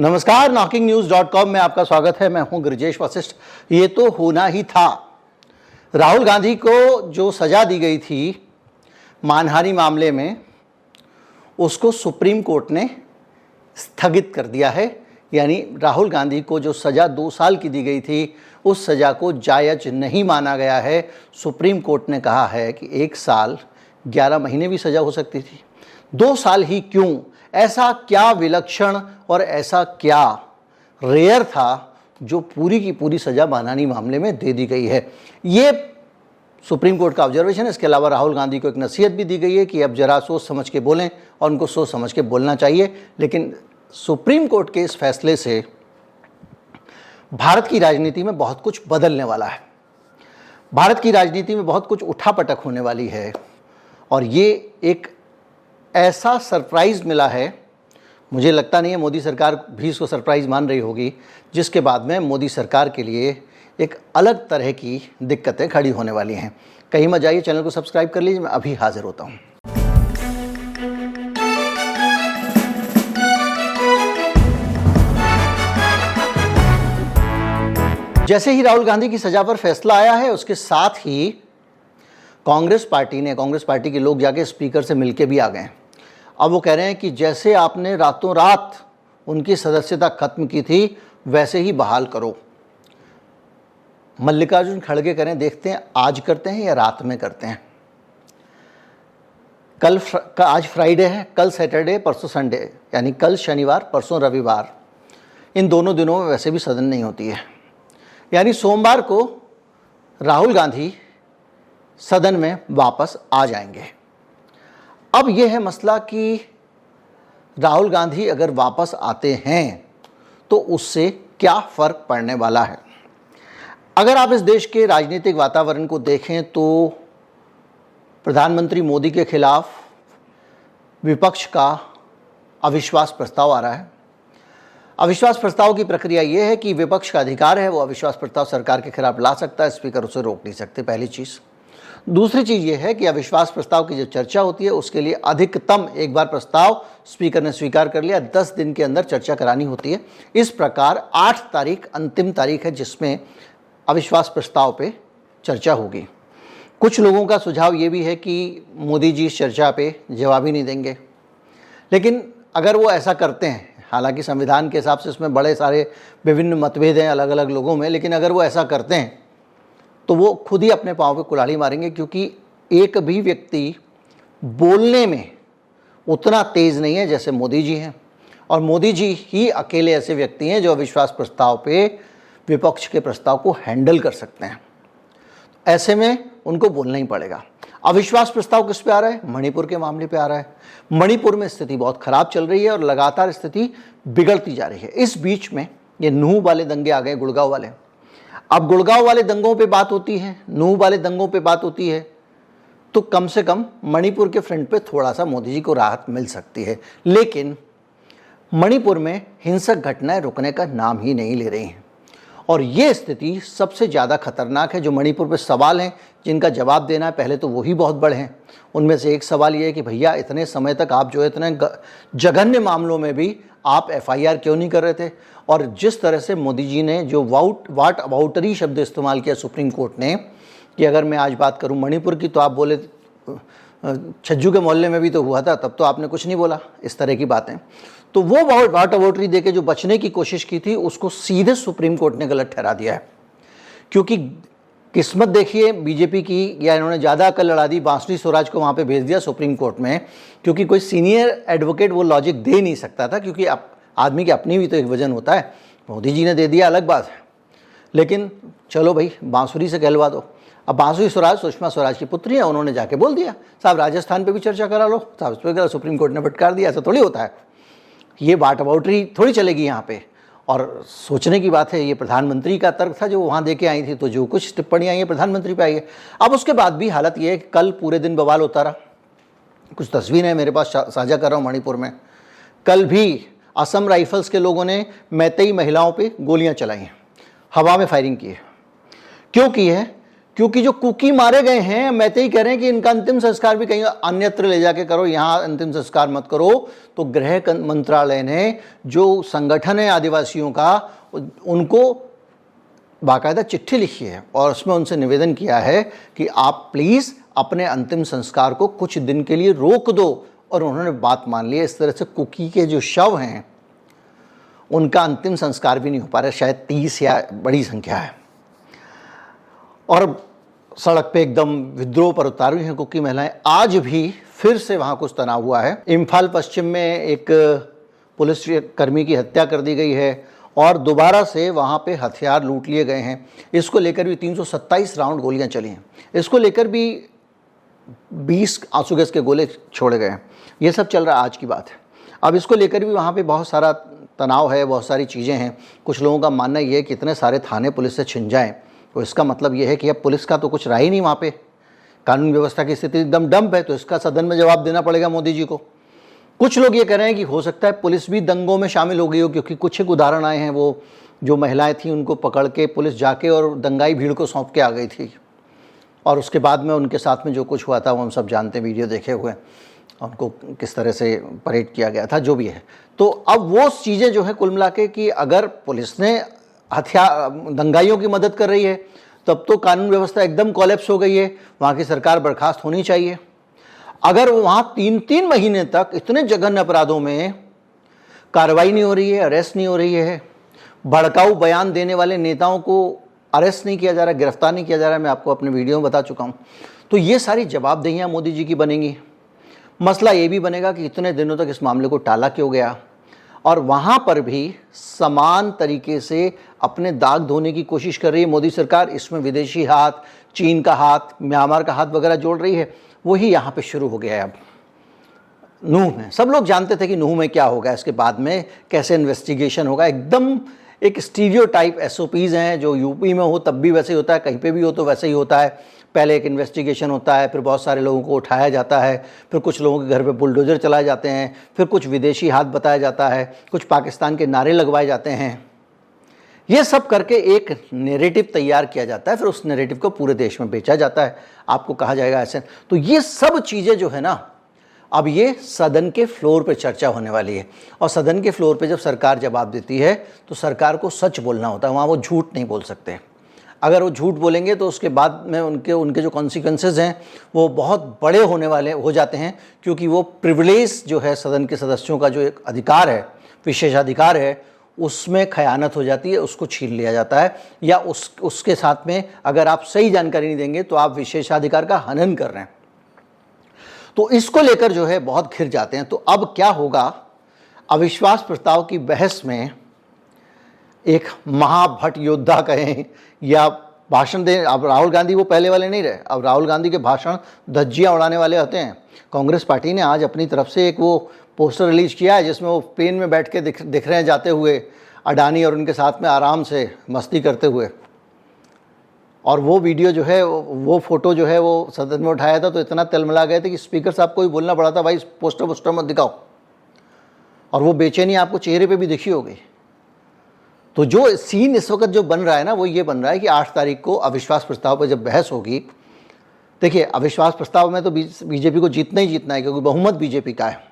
नमस्कार, knocking-news.com में आपका स्वागत है। मैं हूं गिरिजेश वशिष्ठ। ये तो होना ही था। राहुल गांधी को जो सजा दी गई थी मानहानि मामले में, उसको सुप्रीम कोर्ट ने स्थगित कर दिया है। यानी राहुल गांधी को जो सजा 2 साल की दी गई थी, उस सजा को जायज नहीं माना गया है। सुप्रीम कोर्ट ने कहा है कि 1 साल 11 महीने भी सजा हो सकती थी, 2 साल ही क्यों? ऐसा क्या विलक्षण और ऐसा क्या रेयर था जो पूरी की पूरी सजा मानहानि मामले में दे दी गई है? ये सुप्रीम कोर्ट का ऑब्जर्वेशन है। इसके अलावा राहुल गांधी को एक नसीहत भी दी गई है कि अब जरा सोच समझ के बोलें, और उनको सोच समझ के बोलना चाहिए। लेकिन सुप्रीम कोर्ट के इस फैसले से भारत की राजनीति में बहुत कुछ बदलने वाला है। भारत की राजनीति में बहुत कुछ उठापटक होने वाली है, और ये एक ऐसा सरप्राइज़ मिला है, मुझे लगता नहीं है मोदी सरकार भी इसको सरप्राइज़ मान रही होगी, जिसके बाद में मोदी सरकार के लिए एक अलग तरह की दिक्कतें खड़ी होने वाली हैं। कहीं मत जाइए, चैनल को सब्सक्राइब कर लीजिए। मैं अभी हाजिर होता हूँ। जैसे ही राहुल गांधी की सजा पर फैसला आया है, उसके साथ ही कांग्रेस पार्टी के लोग जाके स्पीकर से मिलके भी आ गए। अब वो कह रहे हैं कि जैसे आपने रातों रात उनकी सदस्यता खत्म की थी, वैसे ही बहाल करो। मल्लिकार्जुन खड़गे करें, देखते हैं आज करते हैं या रात में करते हैं। आज फ्राइडे है, कल सैटरडे, परसों संडे, यानी कल शनिवार, परसों रविवार। इन दोनों दिनों में वैसे भी सदन नहीं होती है। यानी सोमवार को राहुल गांधी सदन में वापस आ जाएंगे। अब यह है मसला कि राहुल गांधी अगर वापस आते हैं तो उससे क्या फ़र्क पड़ने वाला है। अगर आप इस देश के राजनीतिक वातावरण को देखें तो प्रधानमंत्री मोदी के खिलाफ विपक्ष का अविश्वास प्रस्ताव आ रहा है। अविश्वास प्रस्ताव की प्रक्रिया ये है कि विपक्ष का अधिकार है, वो अविश्वास प्रस्ताव सरकार के खिलाफ ला सकता है, स्पीकर उसे रोक नहीं सकते, पहली चीज़। दूसरी चीज़ ये है कि अविश्वास प्रस्ताव की जो चर्चा होती है, उसके लिए अधिकतम एक बार प्रस्ताव स्पीकर ने स्वीकार कर लिया, 10 दिन के अंदर चर्चा करानी होती है। इस प्रकार 8 तारीख अंतिम तारीख है जिसमें अविश्वास प्रस्ताव पे चर्चा होगी। कुछ लोगों का सुझाव ये भी है कि मोदी जी इस चर्चा पे जवाब ही नहीं देंगे। लेकिन अगर वो ऐसा करते हैं, हालांकि संविधान के हिसाब से इसमें बड़े सारे विभिन्न मतभेद हैं अलग अलग लोगों में, लेकिन अगर वो ऐसा करते हैं तो वो खुद ही अपने पाँव पे कुल्हाड़ी मारेंगे, क्योंकि एक भी व्यक्ति बोलने में उतना तेज़ नहीं है जैसे मोदी जी हैं, और मोदी जी ही अकेले ऐसे व्यक्ति हैं जो अविश्वास प्रस्ताव पे विपक्ष के प्रस्ताव को हैंडल कर सकते हैं। ऐसे में उनको बोलना ही पड़ेगा। अविश्वास प्रस्ताव किस पे आ रहा है? मणिपुर के मामले पे आ रहा है। मणिपुर में स्थिति बहुत ख़राब चल रही है और लगातार स्थिति बिगड़ती जा रही है। इस बीच में ये नूह वाले दंगे आ गए, गुड़गांव वाले। अब गुड़गांव वाले दंगों पे बात होती है, नूह वाले दंगों पे बात होती है, तो कम से कम मणिपुर के फ्रंट पे थोड़ा सा मोदी जी को राहत मिल सकती है। लेकिन मणिपुर में हिंसक घटनाएं रुकने का नाम ही नहीं ले रही हैं, और ये स्थिति सबसे ज़्यादा खतरनाक है। जो मणिपुर पे सवाल हैं जिनका जवाब देना है, पहले तो वही बहुत बड़े हैं। उनमें से एक सवाल ये है कि भैया इतने समय तक आप जो इतने जघन्य मामलों में भी आप FIR क्यों नहीं कर रहे थे? और जिस तरह से मोदी जी ने जो वाट अबाउटरी शब्द इस्तेमाल किया सुप्रीम कोर्ट ने, कि अगर मैं आज बात करूं मणिपुर की, तो आप बोले छज्जू के मोहल्ले में भी तो हुआ था, तब तो आपने कुछ नहीं बोला, इस तरह की बातें। तो वो वाट अबाउटरी दे के जो बचने की कोशिश की थी, उसको सीधे सुप्रीम कोर्ट ने गलत ठहरा दिया है। क्योंकि किस्मत देखिए बीजेपी की, या इन्होंने ज़्यादा अकल लड़ा दी, बांसुरी स्वराज को वहाँ पे भेज दिया सुप्रीम कोर्ट में, क्योंकि कोई सीनियर एडवोकेट वो लॉजिक दे नहीं सकता था, क्योंकि आदमी की अपनी भी तो एक वजन होता है। मोदी जी ने दे दिया, अलग बात है, लेकिन चलो भाई बांसुरी से कहलवा दो। अब बांसुरी स्वराज सुषमा स्वराज की पुत्री है, उन्होंने जाके बोल दिया साहब राजस्थान पे भी चर्चा करा लो, साहब इस पर सुप्रीम कोर्ट ने फटकार दिया। ऐसा थोड़ी होता है, ये वाट अबाउटरी थोड़ी चलेगी यहाँ पे। और सोचने की बात है, ये प्रधानमंत्री का तर्क था जो वहाँ दे के आई थी, तो जो कुछ टिप्पणियाँ आई हैं प्रधानमंत्री पे आई है। अब उसके बाद भी हालत ये है कि कल पूरे दिन बवाल होता रहा। कुछ तस्वीरें मेरे पास साझा कर रहा हूँ मणिपुर में। कल भी असम राइफल्स के लोगों ने मैतेई महिलाओं पे गोलियां चलाई हैं, हवा में फायरिंग की है। क्यों की है? क्योंकि जो कुकी मारे गए हैं, मैं तो ही कह रहे हैं कि इनका अंतिम संस्कार भी कहीं अन्यत्र ले जाके करो, यहाँ अंतिम संस्कार मत करो। तो गृह मंत्रालय ने जो संगठन है आदिवासियों का, उनको बाकायदा चिट्ठी लिखी है और उसमें उनसे निवेदन किया है कि आप प्लीज़ अपने अंतिम संस्कार को कुछ दिन के लिए रोक दो, और उन्होंने बात मान ली है। इस तरह से कुकी के जो शव हैं उनका अंतिम संस्कार भी नहीं हो पा रहा, शायद 30 या बड़ी संख्या है। और सड़क पे एकदम विद्रोह पर उतारी हैं कुकी महिलाएं। आज भी फिर से वहाँ कुछ तनाव हुआ है। इम्फाल पश्चिम में एक पुलिस कर्मी की हत्या कर दी गई है और दोबारा से वहाँ पे हथियार लूट लिए गए हैं। इसको लेकर भी 327 राउंड गोलियाँ चली हैं। इसको लेकर भी 20 आंसू गैस के गोले छोड़े गए हैं। ये सब चल रहा है, आज की बात है। अब इसको लेकर भी वहाँ पे बहुत सारा तनाव है, बहुत सारी चीज़ें हैं। कुछ लोगों का मानना ये है कि इतने सारे थाने पुलिस से छिन जाएं तो इसका मतलब ये है कि अब पुलिस का तो कुछ रहा ही नहीं वहाँ पे, कानून व्यवस्था की स्थिति एकदम डंप है, तो इसका सदन में जवाब देना पड़ेगा मोदी जी को। कुछ लोग ये कह रहे हैं कि हो सकता है पुलिस भी दंगों में शामिल हो गई हो, क्योंकि कुछ एक उदाहरण आए हैं, वो जो महिलाएं थीं उनको पकड़ के पुलिस जाके और दंगाई भीड़ को सौंप के आ गई थी, और उसके बाद में उनके साथ में जो कुछ हुआ था वो हम सब जानते हैं, वीडियो देखे हुए, उनको किस तरह से परेड किया गया था, जो भी है। तो अब वो चीज़ें जो है कुल मिला के कि अगर पुलिस ने हथियार दंगाइयों की मदद कर रही है तब तो कानून व्यवस्था एकदम कोलैप्स हो गई है, वहाँ की सरकार बर्खास्त होनी चाहिए। अगर वहाँ 3-3 महीने तक इतने जघन्य अपराधों में कार्रवाई नहीं हो रही है, अरेस्ट नहीं हो रही है, भड़काऊ बयान देने वाले नेताओं को अरेस्ट नहीं किया जा रहा, गिरफ्तार नहीं किया जा रहा है, मैं आपको अपने वीडियो में बता चुका हूँ, तो ये सारी जवाबदेहियाँ मोदी जी की बनेंगी। मसला ये भी बनेगा कि इतने दिनों तक इस मामले को टाला क्यों गया, और वहाँ पर भी समान तरीके से अपने दाग धोने की कोशिश कर रही है मोदी सरकार। इसमें विदेशी हाथ, चीन का हाथ, म्यांमार का हाथ वगैरह जोड़ रही है। वही यहाँ पे शुरू हो गया है। अब नूह में सब लोग जानते थे कि नूह में क्या होगा, इसके बाद में कैसे इन्वेस्टिगेशन होगा। एकदम एक स्टीरियोटाइप SOPs हैं, जो यूपी में हो तब भी वैसे ही होता है, कहीं पे भी हो तो वैसे ही होता है। पहले एक इन्वेस्टिगेशन होता है, फिर बहुत सारे लोगों को उठाया जाता है, फिर कुछ लोगों के घर पे बुलडोजर चलाए जाते हैं, फिर कुछ विदेशी हाथ बताया जाता है, कुछ पाकिस्तान के नारे लगवाए जाते हैं। ये सब करके एक नैरेटिव तैयार किया जाता है, फिर उस नैरेटिव को पूरे देश में बेचा जाता है। आपको कहा जाएगा ऐसे। तो ये सब चीज़ें जो है ना, अब ये सदन के फ्लोर पे चर्चा होने वाली है, और सदन के फ्लोर पे जब सरकार जवाब देती है तो सरकार को सच बोलना होता है, वहाँ वो झूठ नहीं बोल सकते। अगर वो झूठ बोलेंगे तो उसके बाद में उनके जो कॉन्सिक्वेंसेस हैं वो बहुत बड़े होने वाले हो जाते हैं, क्योंकि वो प्रिविलेज जो है सदन के सदस्यों का जो एक अधिकार है, विशेषाधिकार है, उसमें खयानत हो जाती है, उसको छीन लिया जाता है, या उसके साथ में अगर आप सही जानकारी नहीं देंगे तो आप विशेषाधिकार का हनन कर रहे हैं। तो इसको लेकर जो है बहुत घिर जाते हैं। तो अब क्या होगा, अविश्वास प्रस्ताव की बहस में एक महाभट योद्धा कहें या भाषण दें, अब राहुल गांधी वो पहले वाले नहीं रहे, अब राहुल गांधी के भाषण धज्जियाँ उड़ाने वाले होते हैं। कांग्रेस पार्टी ने आज अपनी तरफ से एक वो पोस्टर रिलीज किया है जिसमें वो प्लेन में बैठ के दिख रहे हैं जाते हुए, अडानी और उनके साथ में आराम से मस्ती करते हुए, और वो वीडियो जो है, वो फोटो जो है वो सदन में उठाया था तो इतना तिलमिला गए थे कि स्पीकर साहब को भी बोलना पड़ा था, भाई पोस्टर मत दिखाओ, और वो बेचैनी आपको चेहरे पे भी दिखी होगी। तो जो सीन इस वक्त जो बन रहा है ना, वो ये बन रहा है कि 8 तारीख को अविश्वास प्रस्ताव पर जब बहस होगी, देखिए अविश्वास प्रस्ताव में तो बीजेपी को जीतना ही जीतना है, क्योंकि बहुमत बीजेपी का है,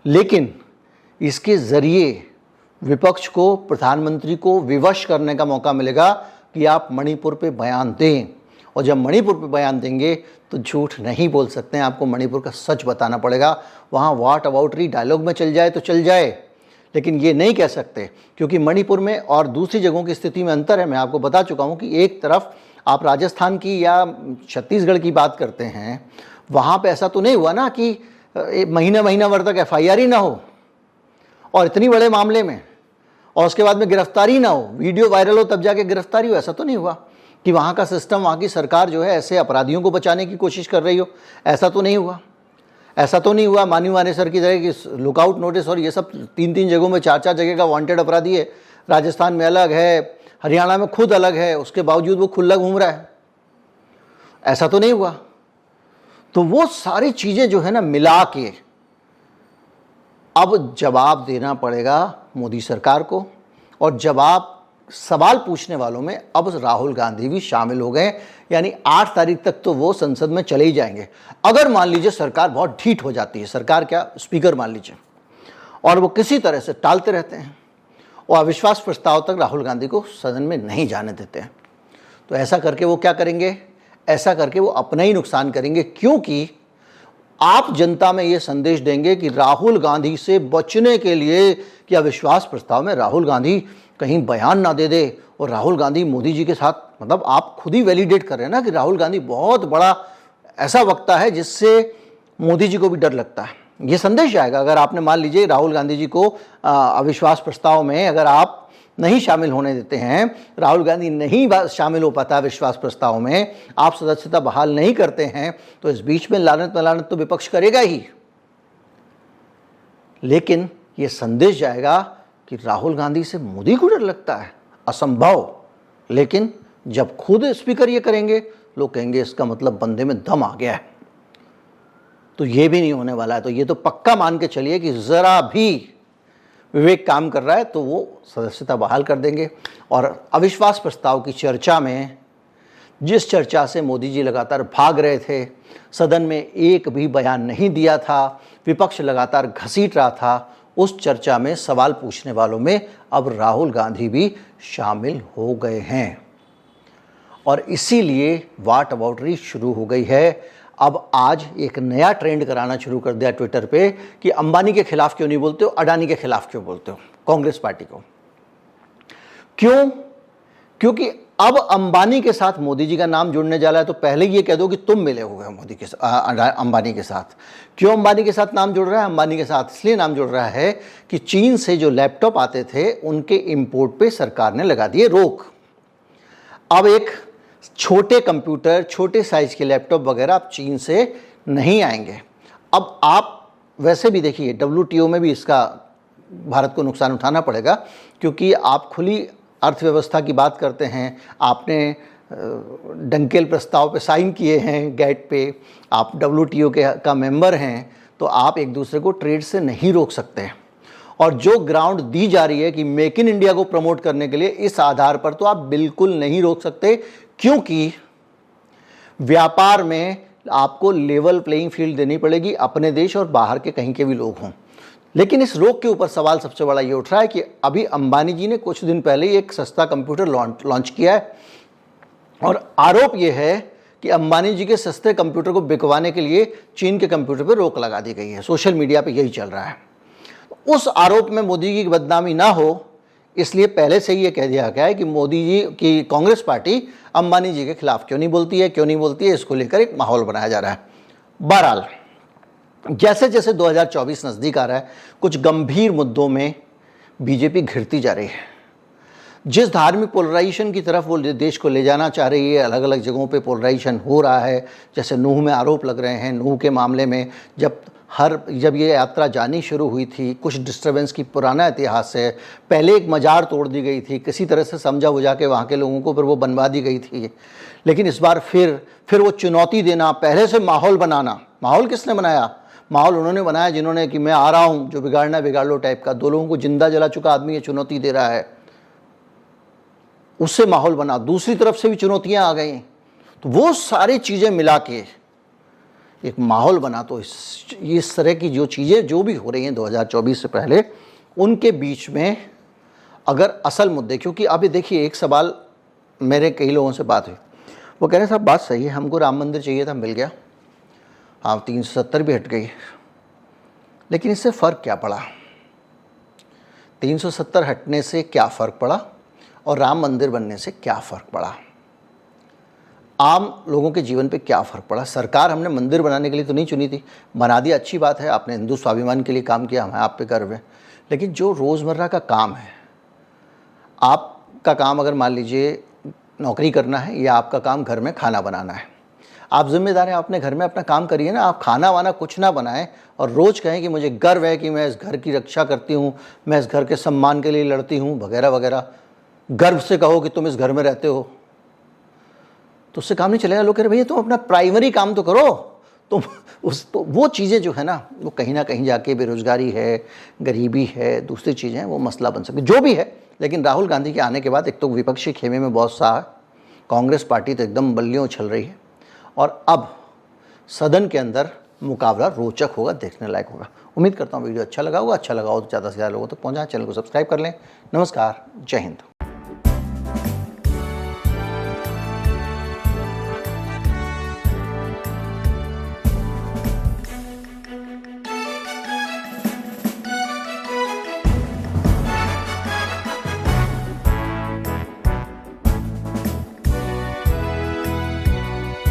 लेकिन इसके ज़रिए विपक्ष को, प्रधानमंत्री को विवश करने का मौका मिलेगा कि आप मणिपुर पे बयान दें, और जब मणिपुर पे बयान देंगे तो झूठ नहीं बोल सकते हैं, आपको मणिपुर का सच बताना पड़ेगा। वहाँ व्हाट अबाउट री डायलॉग में चल जाए तो चल जाए, लेकिन ये नहीं कह सकते, क्योंकि मणिपुर में और दूसरी जगहों की स्थिति में अंतर है। मैं आपको बता चुका हूँ कि एक तरफ आप राजस्थान की या छत्तीसगढ़ की बात करते हैं, वहाँ पे ऐसा तो नहीं हुआ ना कि महीना भर तक FIR ही ना हो, और इतनी बड़े मामले में, और उसके बाद में गिरफ्तारी ना हो, वीडियो वायरल हो तब जाके गिरफ्तारी हो। ऐसा तो नहीं हुआ कि वहाँ का सिस्टम, वहाँ की सरकार जो है ऐसे अपराधियों को बचाने की कोशिश कर रही हो। ऐसा तो नहीं हुआ। ऐसा तो नहीं हुआ माननीय मानेसर की तरह कि लुकआउट नोटिस और ये सब 3-3 जगहों में, 4-4 जगह का वांटेड अपराधी है, राजस्थान में अलग है, हरियाणा में खुद अलग है, उसके बावजूद वो खुला घूम रहा है। ऐसा तो नहीं हुआ। तो वो सारी चीज़ें जो है ना मिला के अब जवाब देना पड़ेगा मोदी सरकार को, और जवाब सवाल पूछने वालों में अब राहुल गांधी भी शामिल हो गए, यानी 8 तारीख तक तो वो संसद में चले ही जाएंगे। अगर मान लीजिए सरकार बहुत ढीठ हो जाती है, सरकार क्या, स्पीकर मान लीजिए, और वो किसी तरह से टालते रहते हैं और अविश्वास प्रस्ताव तक राहुल गांधी को सदन में नहीं जाने देते हैं, तो ऐसा करके वो क्या करेंगे, ऐसा करके वो अपना ही नुकसान करेंगे, क्योंकि आप जनता में ये संदेश देंगे कि राहुल गांधी से बचने के लिए कि अविश्वास प्रस्ताव में राहुल गांधी कहीं बयान ना दे दे और राहुल गांधी मोदी जी के साथ, मतलब आप खुद ही वैलिडेट कर रहे हैं ना कि राहुल गांधी बहुत बड़ा ऐसा वक्ता है जिससे मोदी जी को भी डर लगता है। ये संदेश जाएगा अगर आपने मान लीजिए राहुल गांधी जी को अविश्वास प्रस्ताव में अगर आप नहीं शामिल होने देते हैं, राहुल गांधी नहीं शामिल हो पाता विश्वास प्रस्ताव में, आप सदस्यता बहाल नहीं करते हैं, तो इस बीच में लानत तो विपक्ष करेगा ही। लेकिन यह संदेश जाएगा कि राहुल गांधी से मोदी को डर लगता है, असंभव। लेकिन जब खुद स्पीकर ये करेंगे, लोग कहेंगे इसका मतलब बंदे में दम आ गया है। तो ये भी नहीं होने वाला है। तो ये तो पक्का मान के चलिए कि जरा भी विवेक काम कर रहा है तो वो सदस्यता बहाल कर देंगे। और अविश्वास प्रस्ताव की चर्चा में, जिस चर्चा से मोदी जी लगातार भाग रहे थे, सदन में एक भी बयान नहीं दिया था, विपक्ष लगातार घसीट रहा था, उस चर्चा में सवाल पूछने वालों में अब राहुल गांधी भी शामिल हो गए हैं। और इसीलिए वाट अबाउटरी शुरू हो गई है। अब आज एक नया ट्रेंड कराना शुरू कर दिया ट्विटर पे कि अंबानी के खिलाफ क्यों नहीं बोलते हो, अडानी के खिलाफ क्यों बोलते हो, कांग्रेस पार्टी को। क्यों? क्योंकि अब अंबानी के साथ मोदी जी का नाम जुड़ने जा रहा है, तो पहले ये कह दो कि तुम मिले हुए हो मोदी के अंबानी के साथ। क्यों अंबानी के साथ नाम जुड़ रहा है? अंबानी के साथ इसलिए नाम जुड़ रहा है कि चीन से जो लैपटॉप आते थे उनके इंपोर्ट पे सरकार ने लगा दिए रोक। अब एक छोटे कंप्यूटर, छोटे साइज के लैपटॉप वगैरह अब चीन से नहीं आएंगे। अब आप वैसे भी देखिए WTO में भी इसका भारत को नुकसान उठाना पड़ेगा, क्योंकि आप खुली अर्थव्यवस्था की बात करते हैं, आपने डंकेल प्रस्ताव पे साइन किए हैं गैट पे, आप WTO का मेंबर हैं, तो आप एक दूसरे को ट्रेड से नहीं रोक सकते। और जो ग्राउंड दी जा रही है कि मेक इन इंडिया को प्रमोट करने के लिए, इस आधार पर तो आप बिल्कुल नहीं रोक सकते, क्योंकि व्यापार में आपको लेवल प्लेइंग फील्ड देनी पड़ेगी, अपने देश और बाहर के कहीं के भी लोग हों। लेकिन इस रोक के ऊपर सवाल सबसे बड़ा ये उठ रहा है कि अभी अंबानी जी ने कुछ दिन पहले एक सस्ता कंप्यूटर लॉन्च किया है, और आरोप ये है कि अंबानी जी के सस्ते कंप्यूटर को बिकवाने के लिए चीन के कंप्यूटर पर रोक लगा दी गई है। सोशल मीडिया पर यही चल रहा है। उस आरोप में मोदी जी की बदनामी ना हो, इसलिए पहले से ही ये कह दिया गया है कि मोदी जी की कांग्रेस पार्टी अंबानी जी के खिलाफ क्यों नहीं बोलती है, इसको लेकर एक माहौल बनाया जा रहा है। बहरहाल जैसे जैसे 2024 नज़दीक आ रहा है, कुछ गंभीर मुद्दों में बीजेपी घिरती जा रही है। जिस धार्मिक पोलराइजेशन की तरफ वो देश को ले जाना चाह रही है, अलग अलग जगहों पे पोलराइजेशन हो रहा है। जैसे नूह में आरोप लग रहे हैं, नूह के मामले में जब ये यात्रा जानी शुरू हुई थी, कुछ डिस्टर्बेंस की पुराना इतिहास है। पहले एक मजार तोड़ दी गई थी, किसी तरह से समझा बुझा के वहाँ के लोगों को, फिर वो बनवा दी गई थी। लेकिन इस बार फिर वो चुनौती देना, पहले से माहौल बनाना। माहौल किसने बनाया? माहौल उन्होंने बनाया जिन्होंने कि मैं आ रहा हूँ, जो बिगाड़ना बिगाड़ लो टाइप का। 2 लोगों को जिंदा जला चुका आदमी ये चुनौती दे रहा है, उससे माहौल बना। दूसरी तरफ से भी चुनौतियाँ आ गई, तो वो सारी चीज़ें मिला के एक माहौल बना। तो इस तरह की जो चीज़ें जो भी हो रही हैं 2024 से पहले, उनके बीच में अगर असल मुद्दे, क्योंकि अभी देखिए एक सवाल मेरे कई लोगों से बात हुई, वो कह रहे साहब बात सही है, हमको राम मंदिर चाहिए था, मिल गया, हाँ 370 भी हट गई, लेकिन इससे फ़र्क क्या पड़ा? 370 हटने से क्या फ़र्क पड़ा और राम मंदिर बनने से क्या फ़र्क पड़ा? आम लोगों के जीवन पे क्या फ़र्क पड़ा? सरकार हमने मंदिर बनाने के लिए तो नहीं चुनी थी, बना दिया, अच्छी बात है, आपने हिंदू स्वाभिमान के लिए काम किया, हमें आप पे गर्व है। लेकिन जो रोज़मर्रा का काम है, आपका काम अगर मान लीजिए नौकरी करना है, या आपका काम घर में खाना बनाना है, आप जिम्मेदार हैं, अपने घर में अपना काम करिए ना। आप खाना वाना कुछ ना बनाएं और रोज़ कहें कि मुझे गर्व है कि मैं इस घर की रक्षा करती हूँ, मैं इस घर के सम्मान के लिए लड़ती हूँ, वगैरह वगैरह। गर्व से कहो कि तुम इस घर में रहते हो, तो उससे काम नहीं चलेगा। लोग कह रहे भैया तुम अपना प्राइमरी काम तो करो, तुम तो वो चीज़ें जो है ना, वो कहीं ना कहीं जाके बेरोजगारी है, गरीबी है, दूसरी चीज़ें हैं, वो मसला बन सकती, जो भी है। लेकिन राहुल गांधी के आने के बाद एक तो विपक्षी खेमे में बहुत सा है, कांग्रेस पार्टी तो एकदम बल्लियों उछल रही है, और अब सदन के अंदर मुकाबला रोचक होगा, देखने लायक होगा। उम्मीद करता हूँ वीडियो अच्छा लगा होगा। अच्छा लगा हो तो ज़्यादा से ज़्यादा लोगों तक पहुँचाएं, चैनल को सब्सक्राइब कर लें। नमस्कार, जय हिंद।